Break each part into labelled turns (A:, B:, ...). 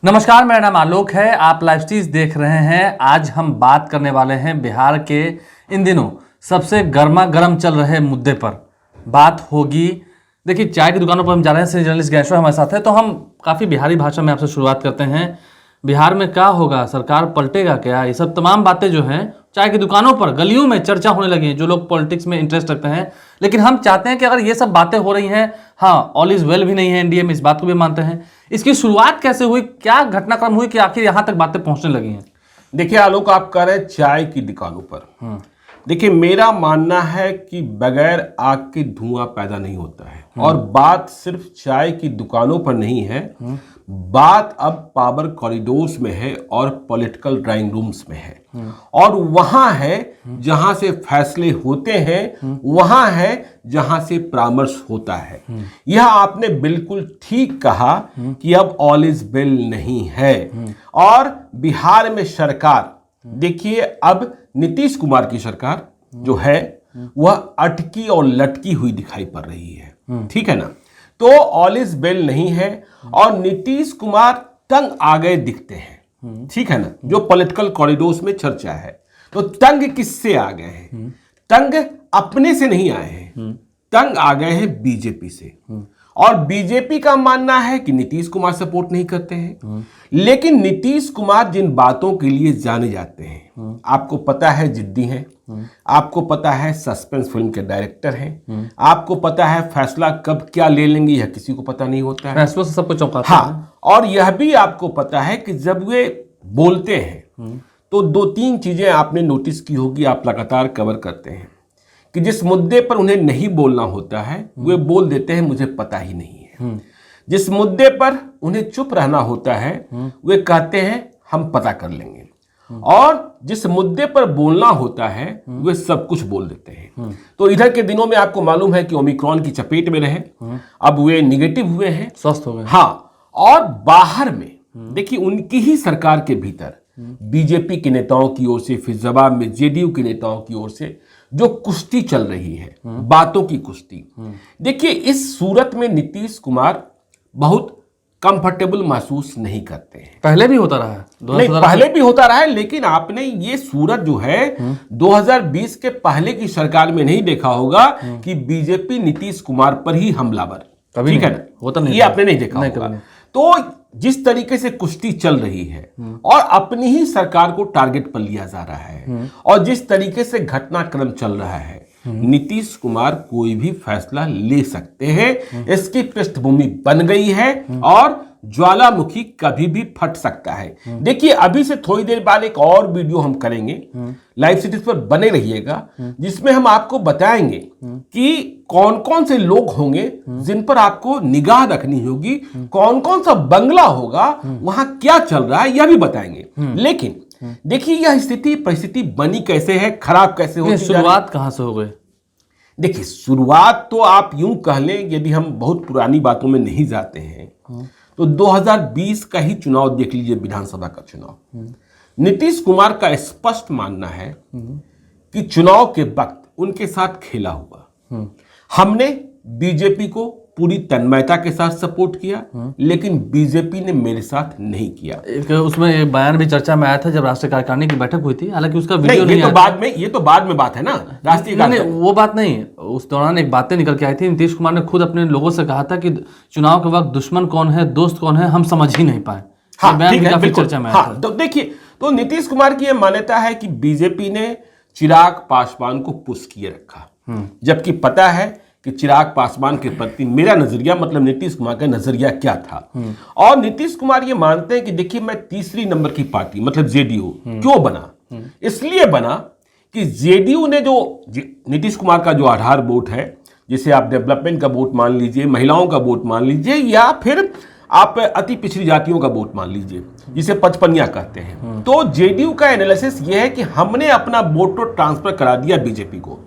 A: नमस्कार, मेरा नाम आलोक है। आप लाइव स्टीज देख रहे हैं। आज हम बात करने वाले हैं बिहार के इन दिनों सबसे गर्मा गर्म चल रहे मुद्दे पर। बात होगी, देखिए, चाय की दुकानों पर हम जा रहे हैं। जर्नलिस्ट गैशो हमारे साथ है, तो हम काफ़ी बिहारी भाषा में आपसे शुरुआत करते हैं। बिहार में क्या होगा, सरकार पलटेगा क्या, ये सब तमाम बातें जो हैं चाय की दुकानों पर, गलियों में चर्चा होने लगी हैं, जो लोग पॉलिटिक्स में इंटरेस्ट रखते हैं। लेकिन हम चाहते हैं कि अगर ये सब बातें हो रही हैं, हाँ, ऑल इज वेल भी नहीं है एनडीए में, इस बात को भी मानते हैं। इसकी शुरुआत कैसे हुई, क्या घटनाक्रम हुई कि आखिर यहाँ तक बातें पहुंचने लगी हैं?
B: देखिए आलोक, आप कह रहे हैं चाय की दुकानों पर। देखिए, मेरा मानना है कि बगैर आग के धुआं पैदा नहीं होता है। और बात सिर्फ चाय की दुकानों पर नहीं है, बात अब पावर कॉरिडोर्स में है और पॉलिटिकल ड्राइंग रूम्स में है। और वहां है जहां से फैसले होते हैं, वहां है जहां से परामर्श होता है। यह आपने बिल्कुल ठीक कहा कि अब ऑल इज वेल नहीं है। और बिहार में सरकार, देखिए, अब नीतीश कुमार की सरकार जो है वह अटकी और लटकी हुई दिखाई पड़ रही है। ठीक है ना? तो ऑल इज वेल नहीं है और नीतीश कुमार तंग आ गए दिखते हैं। ठीक है ना? जो पॉलिटिकल कॉरिडोर्स में चर्चा है, तो तंग किससे आ गए हैं? तंग अपने से नहीं आए हैं, तंग आ गए हैं बीजेपी से। और बीजेपी का मानना है कि नीतीश कुमार सपोर्ट नहीं करते हैं। लेकिन नीतीश कुमार जिन बातों के लिए जाने जाते हैं, आपको पता है, जिद्दी हैं, आपको पता है सस्पेंस फिल्म के डायरेक्टर हैं, आपको पता है फैसला कब क्या ले लेंगे यह किसी को पता नहीं होता है।
A: फैसलों से सबको चौंकाता है।
B: हाँ, और यह भी आपको पता है कि जब वे बोलते हैं तो दो तीन चीजें आपने नोटिस की होगी, आप लगातार कवर करते हैं कि जिस मुद्दे पर उन्हें नहीं बोलना होता है वे बोल देते हैं मुझे पता ही नहीं है। जिस मुद्दे पर उन्हें चुप रहना होता है वे कहते हैं हम पता कर लेंगे। और जिस मुद्दे पर बोलना होता है वे सब कुछ बोल देते हैं। तो इधर के दिनों में आपको मालूम है कि ओमिक्रॉन की चपेट में रहे, अब वे निगेटिव हुए हैं,
A: स्वस्थ हो गए।
B: हाँ, और बाहर में देखिए उनकी ही सरकार के भीतर बीजेपी के नेताओं की ओर से, फिर जवाब में जेडीयू के नेताओं की ओर से जो कुश्ती चल रही है, बातों की कुश्ती। देखिए, इस सूरत में नीतीश कुमार बहुत कंफर्टेबल महसूस नहीं करते हैं।
A: पहले भी होता रहा है,
B: नहीं, पहले भी होता रहा है, लेकिन आपने ये सूरत जो है 2020 के पहले की सरकार में नहीं देखा होगा कि बीजेपी नीतीश कुमार पर ही हमलावर। ठीक है ना?
A: होता नहीं,
B: ये आपने नहीं देखा होगा। तो जिस तरीके से कुश्ती चल रही है और अपनी ही सरकार को टारगेट पर लिया जा रहा है और जिस तरीके से घटनाक्रम चल रहा है, नीतीश कुमार कोई भी फैसला ले सकते हैं। इसकी पृष्ठभूमि बन गई है और ज्वालामुखी कभी भी फट सकता है। देखिए, अभी से थोड़ी देर बाद एक और वीडियो हम करेंगे, लाइव सीरीज पर बने रहिएगा, जिसमें हम आपको बताएंगे कि कौन कौन से लोग होंगे जिन पर आपको निगाह रखनी होगी, कौन कौन सा बंगला होगा, वहां क्या चल रहा है, यह भी बताएंगे। लेकिन देखिए, यह स्थिति परिस्थिति बनी कैसे है, खराब कैसे होती है,
A: शुरुआत कहां से हो गई?
B: देखिए, शुरुआत तो आप यूं कह लें, यदि हम बहुत पुरानी बातों में नहीं जाते हैं तो 2020 का ही चुनाव देख लीजिए, विधानसभा का चुनाव। नीतीश कुमार का स्पष्ट मानना है कि चुनाव के वक्त उनके साथ खेला हुआ। हमने बीजेपी को पूरी तन्मयता के साथ सपोर्ट किया, लेकिन बीजेपी ने मेरे साथ नहीं किया।
A: उसमें एक बयान भी चर्चा में आया था जब राष्ट्रीय कार्यकारिणी की बैठक हुई थी, हालांकि उसका वीडियो
B: नहीं, ये तो बाद में बात है ना, राष्ट्रीय
A: कार्यकारिणी। वो बात नहीं, उस दौरान एक बातें निकल के आई थी। नीतीश कुमार ने खुद अपने लोगों से कहा था कि चुनाव के वक्त दुश्मन कौन है, दोस्त कौन है, हम समझ ही नहीं पाए।
B: हाँ,
A: बयान काफी चर्चा में आया था।
B: तो देखिए, तो नीतीश कुमार की यह मान्यता है कि बीजेपी ने चिराग पासवान को पुश किए रखा, जबकि पता है कि चिराग पासवान के प्रति मेरा नजरिया, मतलब नीतीश कुमार का नजरिया क्या था। और नीतीश कुमार ये मानते हैं कि देखिए, मैं तीसरी नंबर की पार्टी, मतलब जेडीयू क्यों बना, इसलिए बना कि जेडीयू ने जो नीतीश कुमार का जो आधार वोट है, जिसे आप डेवलपमेंट का वोट मान लीजिए, महिलाओं का वोट मान लीजिए, या फिर आप अति पिछड़ी जातियों का वोट मान लीजिए, जिसे पचपनिया कहते हैं। तो जेडीयू का एनालिसिस यह है कि हमने अपना वोट तो ट्रांसफर करा दिया बीजेपी को,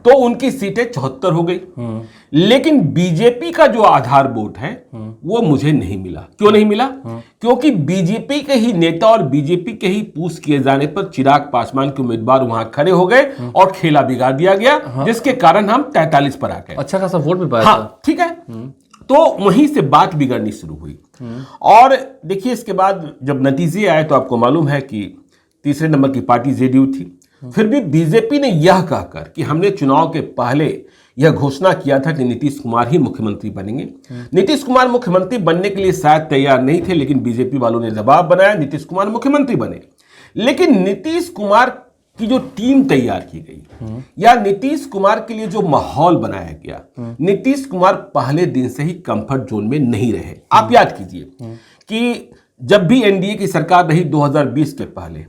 B: तो उनकी सीटें 74 हो गई। लेकिन बीजेपी का जो आधार वोट है वो मुझे नहीं मिला। क्यों नहीं मिला? क्योंकि बीजेपी के ही नेता और बीजेपी के ही पुश किए जाने पर चिराग पासवान के उम्मीदवार वहां खड़े हो गए और खेला बिगाड़ दिया गया, जिसके कारण हम 43 पर आ गए।
A: अच्छा खासा वोट भी पाया।
B: हाँ, ठीक है। तो वहीं से बात बिगड़नी शुरू हुई। और देखिए इसके बाद जब नतीजे आए तो आपको मालूम है कि तीसरे नंबर की पार्टी जेडीयू थी। फिर भी बीजेपी ने यह कहकर कि हमने चुनाव के पहले यह घोषणा किया था कि नीतीश कुमार ही मुख्यमंत्री बनेंगे। नीतीश कुमार मुख्यमंत्री बनने के लिए शायद तैयार नहीं थे, लेकिन बीजेपी वालों ने दबाव बनाया, नीतीश कुमार मुख्यमंत्री बने। लेकिन नीतीश कुमार की जो टीम तैयार की गई या नीतीश कुमार के लिए जो माहौल बनाया गया, नीतीश कुमार पहले दिन से ही कंफर्ट जोन में नहीं रहे। आप याद कीजिए कि जब भी एनडीए की सरकार रही 2020 के पहले,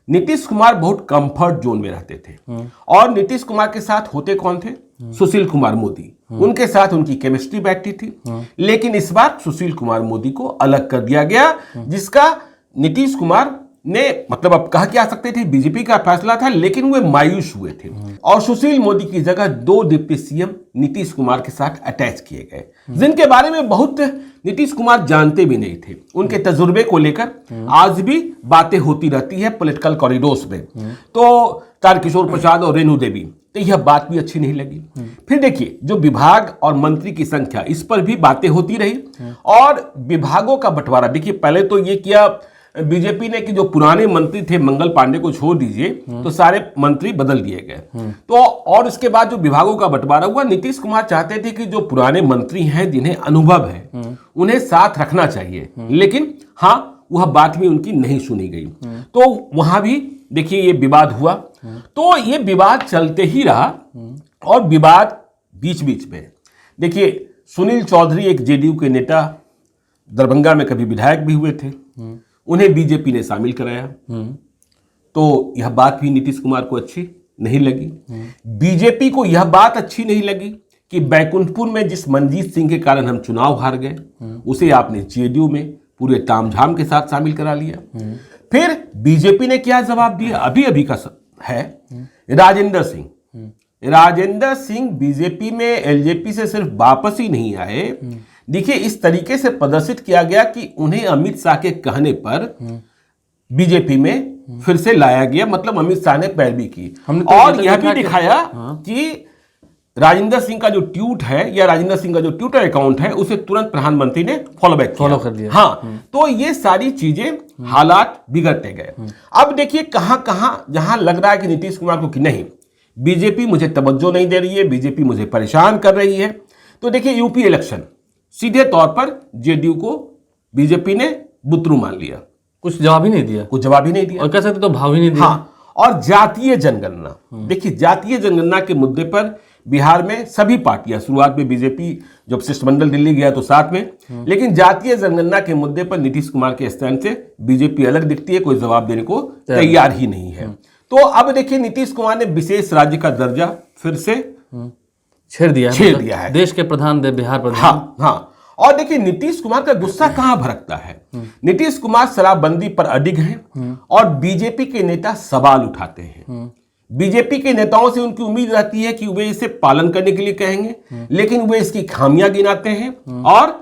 B: नीतीश कुमार बहुत कंफर्ट जोन में रहते थे। और नीतीश कुमार के साथ होते कौन थे? सुशील कुमार मोदी। उनके साथ उनकी केमिस्ट्री बैठती थी। लेकिन इस बार सुशील कुमार मोदी को अलग कर दिया गया, जिसका नीतीश कुमार ने मतलब अब कहा क्या सकते थे बीजेपी का फैसला था, लेकिन वे मायूस हुए थे। और सुशील मोदी की जगह 2 डिप्टी सीएम नीतीश कुमार के साथ अटैच किए गए, जिनके बारे में बहुत नीतीश कुमार जानते भी नहीं थे। उनके तजुर्बे को लेकर आज भी बातें होती रहती है पॉलिटिकल कॉरिडोर्स में। तो तारकिशोर प्रसाद और रेणु देवी, तो यह बात भी अच्छी नहीं लगी। फिर देखिए जो विभाग और मंत्री की संख्या, इस पर भी बातें होती रही। और विभागों का बंटवारा, देखिए पहले तो ये किया बीजेपी ने कि जो पुराने मंत्री थे, मंगल पांडे को छोड़ दीजिए, तो सारे मंत्री बदल दिए गए। तो और इसके बाद जो विभागों का बंटवारा हुआ, नीतीश कुमार चाहते थे कि जो पुराने मंत्री हैं, जिन्हें अनुभव है, उन्हें साथ रखना चाहिए। लेकिन हाँ, वह बात भी उनकी नहीं सुनी गई। तो वहां भी देखिए ये विवाद हुआ। तो ये विवाद चलते ही रहा। और विवाद बीच बीच में देखिए सुनील चौधरी एक जेडीयू के नेता, दरभंगा में कभी विधायक भी हुए थे, उन्हें बीजेपी ने शामिल कराया। तो यह बात भी नीतीश कुमार को अच्छी नहीं लगी। बीजेपी को यह बात अच्छी नहीं लगी कि बैकुंठपुर में जिस मनजीत सिंह के कारण हम चुनाव हार गए, उसे आपने जेडीयू में पूरे तामझाम के साथ शामिल करा लिया। फिर बीजेपी ने क्या जवाब दिया, अभी अभी का है, राजेंद्र सिंह। राजेंद्र सिंह बीजेपी में एलजेपी से सिर्फ वापस ही नहीं आए, देखिए इस तरीके से प्रदर्शित किया गया कि उन्हें अमित शाह के कहने पर बीजेपी में फिर से लाया गया। मतलब अमित शाह ने पैरवी की। और यह भी दिखाया कि राजेंद्र सिंह का जो ट्वीट है या राजेंद्र सिंह का जो ट्विटर अकाउंट है, उसे तुरंत प्रधानमंत्री ने फॉलो कर दिया। हाँ, तो ये सारी चीजें हालात बिगड़ते गए। अब देखिए कहां कहां जहां लग रहा है कि नीतीश कुमार को कि नहीं, बीजेपी मुझे तवज्जो नहीं दे रही है, बीजेपी मुझे परेशान कर रही है। तो देखिए यूपी इलेक्शन, सीधे तौर पर जेडीयू को बीजेपी ने बुतरू मान लिया,
A: कुछ जवाब ही नहीं दिया,
B: और
A: कह सकते तो भाव ही नहीं दिया।
B: हाँ, और जातीय जनगणना, देखिए जातीय जनगणना के मुद्दे पर बिहार में सभी पार्टियां, शुरुआत में बीजेपी जब शिष्टमंडल दिल्ली गया तो साथ में, लेकिन जातीय जनगणना के मुद्दे पर नीतीश कुमार के स्टैंड से बीजेपी अलग दिखती है, कोई जवाब देने को तैयार ही नहीं है। तो अब देखिए नीतीश कुमार ने विशेष राज्य का दर्जा फिर से
A: छेड़ दिया है, देश के प्रधान, बिहार प्रधान।
B: हाँ, और देखिए नीतीश कुमार का गुस्सा कहां भड़कता है। नीतीश कुमार शराबबंदी पर अडिग हैं और बीजेपी के नेता सवाल उठाते हैं। बीजेपी के नेताओं से उनकी उम्मीद रहती है कि वे इसे पालन करने के लिए कहेंगे, लेकिन वे इसकी खामियां गिनाते हैं और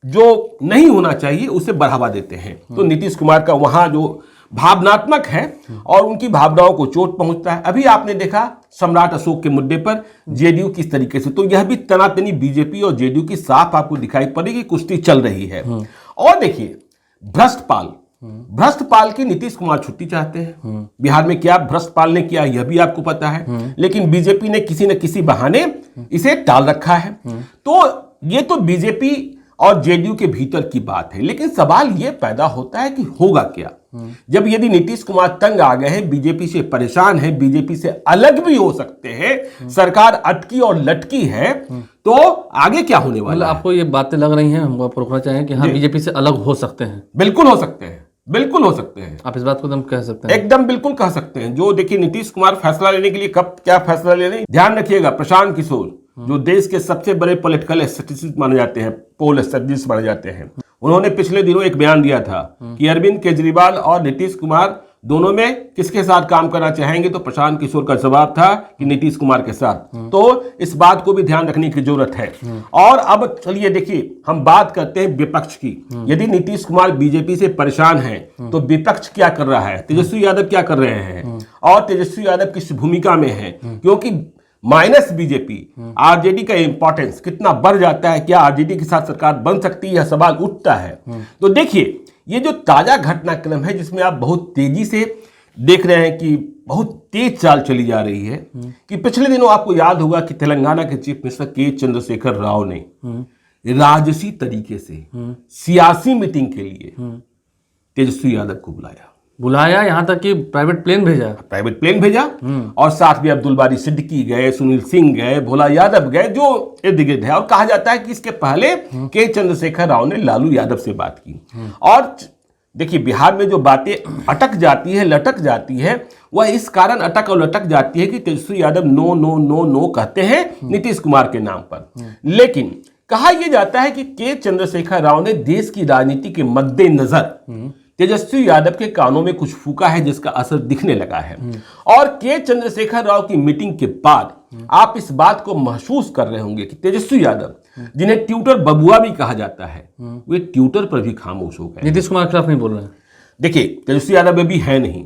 B: जो नहीं होना चाहिए उसे बढ़ावा देते हैं। तो नीतीश कुमार का वहां जो भावनात्मक है और उनकी भावनाओं को चोट पहुंचता है। अभी आपने देखा सम्राट अशोक के मुद्दे पर जेडीयू किस तरीके से, तो यह भी तनातनी बीजेपी और जेडीयू की साफ आपको दिखाई पड़ेगी, कुश्ती चल रही है। और देखिए भ्रष्टपाल की नीतीश कुमार छुट्टी चाहते हैं। बिहार में क्या भ्रष्टपाल ने किया यह भी आपको पता है, लेकिन बीजेपी ने किसी न किसी बहाने इसे टाल रखा है। तो ये तो बीजेपी और जेडीयू के भीतर की बात है, लेकिन सवाल यह पैदा होता है कि होगा क्या जब यदि नीतीश कुमार तंग आ गए हैं, बीजेपी से परेशान है, बीजेपी से अलग भी हो सकते हैं, सरकार अटकी और लटकी है, तो आगे क्या होने वाला है?
A: आपको ये बातें लग रही हैं, हमको आपको रोकना चाहेंगे कि हाँ बीजेपी से अलग हो सकते हैं।
B: बिल्कुल हो सकते हैं, बिल्कुल हो सकते हैं।
A: आप इस बात को एकदम कह सकते हैं?
B: एकदम बिल्कुल कह सकते हैं। जो देखिए नीतीश कुमार फैसला लेने के लिए कब क्या फैसला ले लें, ध्यान रखिएगा। प्रशांत किशोर जो देश के सबसे बड़े पॉलिटिकल स्टैटिस्टिक्स माने जाते हैं, पोल स्टैटिस्टिक्स माने जाते हैं, उन्होंने पिछले दिनों एक बयान दिया था कि अरविंद केजरीवाल और नीतीश कुमार दोनों में किसके साथ काम करना चाहेंगे, तो प्रशांत किशोर का जवाब था कि नीतीश कुमार के साथ। तो इस बात को भी ध्यान रखने की जरूरत है। और अब चलिए देखिए हम बात करते हैं विपक्ष की। यदि नीतीश कुमार बीजेपी से परेशान है तो विपक्ष क्या कर रहा है, तेजस्वी यादव क्या कर रहे हैं और तेजस्वी यादव किस भूमिका में है, क्योंकि माइनस बीजेपी, आरजेडी का इंपॉर्टेंस कितना बढ़ जाता है, क्या आरजेडी के साथ सरकार बन सकती है, यह सवाल उठता है। तो देखिए ये जो ताजा घटनाक्रम है जिसमें आप बहुत तेजी से देख रहे हैं कि बहुत तेज चाल चली जा रही है कि पिछले दिनों आपको याद होगा कि तेलंगाना के चीफ मिनिस्टर के चंद्रशेखर राव ने राजसी तरीके से सियासी मीटिंग के लिए तेजस्वी यादव को बुलाया,
A: यहाँ तक कि प्राइवेट प्लेन भेजा
B: और साथ में अब्दुल बारी सिद्दीकी गए, सुनील सिंह गए, भोला यादव गए, जो इर्द गिर्द है। और कहा जाता है कि इसके पहले के चंद्रशेखर राव ने लालू यादव से बात की। और देखिए बिहार में जो बातें अटक जाती है, लटक जाती है, वह इस कारण अटक और लटक जाती है कि Tejashwi Yadav no no no no कहते हैं नीतीश कुमार के नाम पर। लेकिन कहा यह जाता है कि के चंद्रशेखर राव ने देश की राजनीति के मद्देनजर तेजस्वी यादव के कानों में कुछ फूका है जिसका असर दिखने लगा है। और के चंद्रशेखर राव की मीटिंग के बाद आप इस बात को महसूस कर रहे होंगे कि तेजस्वी यादव, जिन्हें ट्विटर बबुआ भी कहा जाता है, वे ट्विटर पर भी खामोश हो गए।
A: नीतीश कुमार के खिलाफ नहीं बोल रहे हैं।
B: देखिए तेजस्वी यादव अभी है नहीं,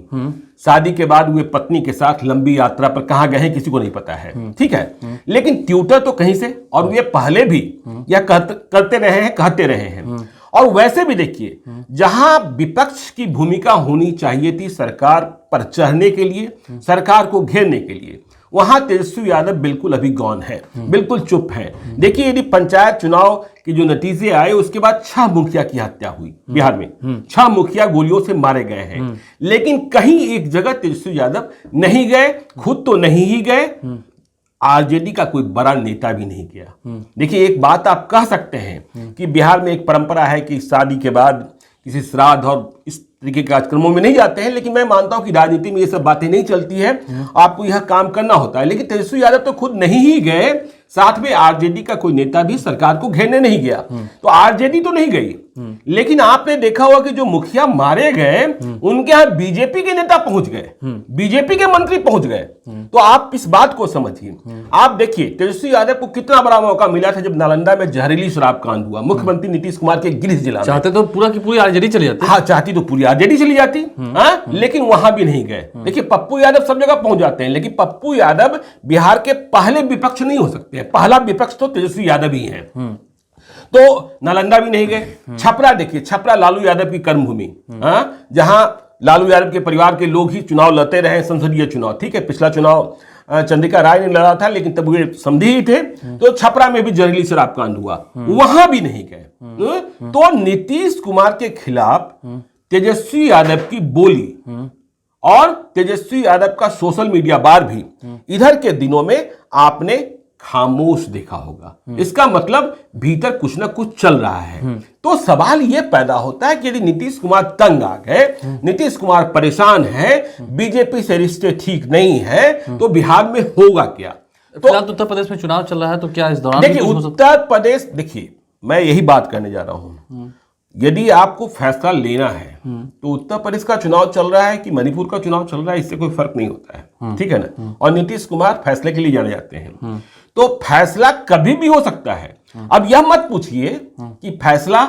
B: शादी के बाद वे पत्नी के साथ लंबी यात्रा पर कहां गए हैं किसी को नहीं पता है, ठीक है। लेकिन ट्विटर तो कहीं से, और वे पहले भी यह करते रहे हैं, कहते रहे हैं। और वैसे भी देखिए जहां विपक्ष की भूमिका होनी चाहिए थी सरकार पर चढ़ने के लिए, सरकार को घेरने के लिए, वहां तेजस्वी यादव बिल्कुल अभी गौन है, बिल्कुल चुप है। देखिए यदि पंचायत चुनाव के जो नतीजे आए उसके बाद 6 मुखिया की हत्या हुई बिहार में, 6 मुखिया गोलियों से मारे गए हैं। लेकिन कहीं एक जगह तेजस्वी यादव नहीं गए, खुद तो नहीं ही गए, आरजेडी का कोई बड़ा नेता भी नहीं गया। देखिए एक बात आप कह सकते हैं कि बिहार में एक परंपरा है कि शादी के बाद किसी श्राद्ध और इस तरीके के कार्यक्रमों में नहीं जाते हैं, लेकिन मैं मानता हूं कि राजनीति में ये सब बातें नहीं चलती है, आपको यह काम करना होता है। लेकिन तेजस्वी यादव तो खुद नहीं ही गए, साथ में आरजेडी का कोई नेता भी सरकार को घेरने नहीं गया। तो आरजेडी तो नहीं गई, लेकिन आपने देखा होगा कि जो मुखिया मारे गए उनके यहां बीजेपी के नेता पहुंच गए, बीजेपी के मंत्री पहुंच गए। तो आप इस बात को समझिए। आप देखिए तेजस्वी यादव को कितना बड़ा मौका मिला था जब नालंदा में जहरीली शराब कांड हुआ, मुख्यमंत्री नीतीश कुमार के गृह जिला में।
A: चाहते तो पूरा की पूरी आरजेडी चली जाती।
B: हाँ, चाहती तो पूरी आरजेडी चली जाती, लेकिन वहां भी नहीं गए। देखिए पप्पू यादव सब जगह पहुंच जाते हैं, लेकिन पप्पू यादव बिहार के पहले विपक्ष नहीं हो सकते हैं, पहला विपक्ष तो तेजस्वी यादव ही है। तो नालंदा भी नहीं गए। छपरा देखिए, छपरा लालू यादव की कर्मभूमि, जहां लालू यादव के परिवार के लोग ही चुनाव लड़ते रहे, संसदीय चुनाव, ठीक है। पिछला चुनाव चंद्रिका राय ने लड़ा था, लेकिन तब वे समधी ही थे। तो छपरा में भी जहरीली शराब कांड हुआ, वहां भी नहीं गए। तो नीतीश कुमार के खिलाफ तेजस्वी यादव की बोली और तेजस्वी यादव का सोशल मीडिया वार भी इधर के दिनों में आपने खामोश देखा होगा। इसका मतलब भीतर कुछ ना कुछ चल रहा है। तो सवाल यह पैदा होता है कि यदि नीतीश कुमार तंग आ गए, नीतीश कुमार परेशान है, बीजेपी से रिश्ते ठीक नहीं है, तो बिहार में होगा क्या?
A: तो उत्तर प्रदेश में चुनाव चल रहा है, तो क्या इस दौरान
B: देखिए उत्तर प्रदेश, देखिए मैं यही बात करने जा रहा हूं। यदि आपको फैसला लेना है तो उत्तर प्रदेश का चुनाव चल रहा है कि मणिपुर का चुनाव चल रहा है, इससे कोई फर्क नहीं होता है, ठीक है ना। और नीतीश कुमार फैसले के लिए जाने जाते हैं, तो फैसला कभी भी हो सकता है। अब यह मत पूछिए कि फैसला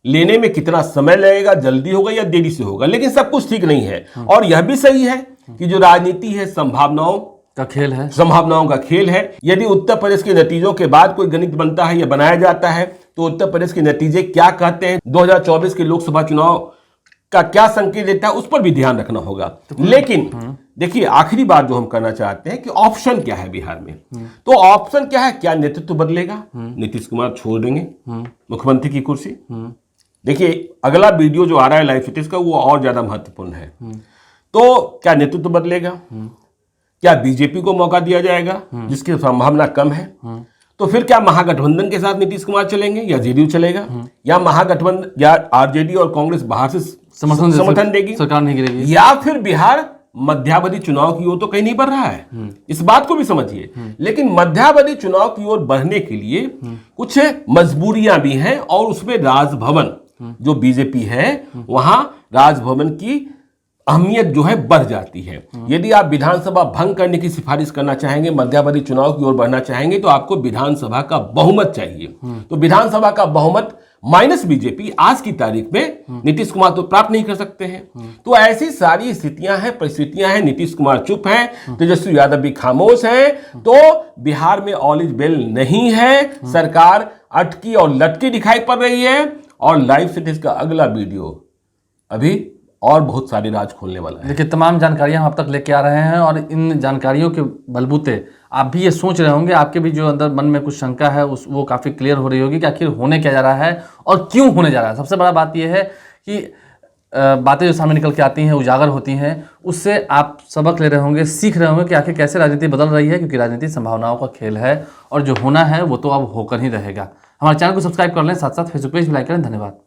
B: लेने में कितना समय लगेगा, जल्दी होगा या देरी से होगा, लेकिन सब कुछ ठीक नहीं है। और यह भी सही है कि जो राजनीति है संभावनाओं
A: का खेल है,
B: संभावनाओं का खेल है। यदि उत्तर प्रदेश के नतीजों के बाद कोई गणित बनता है या बनाया जाता है, तो उत्तर प्रदेश के नतीजे क्या कहते हैं, 2024 के लोकसभा चुनाव का क्या संकेत देता है, उस पर भी ध्यान रखना होगा। लेकिन देखिए आखिरी बात जो हम करना चाहते हैं कि ऑप्शन क्या है बिहार में। तो ऑप्शन क्या है, क्या नेतृत्व बदलेगा, नीतीश कुमार छोड़ देंगे मुख्यमंत्री की कुर्सी। देखिए अगला वीडियो जो आ रहा है लाइव फिटिस का, वो और ज्यादा महत्वपूर्ण है। तो क्या नेतृत्व बदलेगा, क्या बीजेपी को मौका दिया जाएगा जिसकी संभावना कम है, तो फिर क्या महागठबंधन के साथ नीतीश कुमार चलेंगे या जेडीयू चलेगा, या महागठबंधन या आरजेडी और कांग्रेस बाहर से समर्थन देगी,
A: सरकार नहीं गिरेगी,
B: या फिर बिहार मध्यावधि चुनाव की ओर तो कहीं नहीं बढ़ रहा है। इस बात को भी समझिए। लेकिन मध्यावधि चुनाव की ओर बढ़ने के लिए कुछ मजबूरियां भी हैं, और उसमें राजभवन जो बीजेपी है, वहां राजभवन की अहमियत जो है बढ़ जाती है। यदि आप विधानसभा भंग करने की सिफारिश करना चाहेंगे, मध्यावधि चुनाव की ओर बढ़ना चाहेंगे, तो आपको विधानसभा का बहुमत चाहिए। तो विधानसभा का बहुमत माइनस बीजेपी आज की तारीख में नीतीश कुमार तो प्राप्त नहीं कर सकते हैं। तो ऐसी सारी स्थितियां हैं, परिस्थितियां हैं। नीतीश कुमार चुप हैं, तेजस्वी यादव भी खामोश हैं। तो बिहार में ऑल इज वेल नहीं है, सरकार अटकी और लटकी दिखाई पड़ रही है। और लाइव सिटीज का अगला वीडियो अभी और बहुत सारे राज खोलने वाला है।
A: देखिए, तमाम जानकारियां हम अब तक लेके आ रहे हैं और इन जानकारियों के बलबूते आप भी ये सोच रहे होंगे, आपके भी जो अंदर मन में कुछ शंका है वो काफ़ी क्लियर हो रही होगी कि आखिर होने क्या जा रहा है और क्यों होने जा रहा है। सबसे बड़ा बात यह है कि बातें जो सामने निकल के आती हैं, उजागर होती हैं, उससे आप सबक ले रहे होंगे, सीख रहे होंगे कि आखिर कैसे राजनीति बदल रही है, क्योंकि राजनीति संभावनाओं का खेल है और जो होना है वो तो अब होकर ही रहेगा। हमारे चैनल को सब्सक्राइब कर लें, साथ साथ फेसबुक पेज भी लाइक करें। धन्यवाद।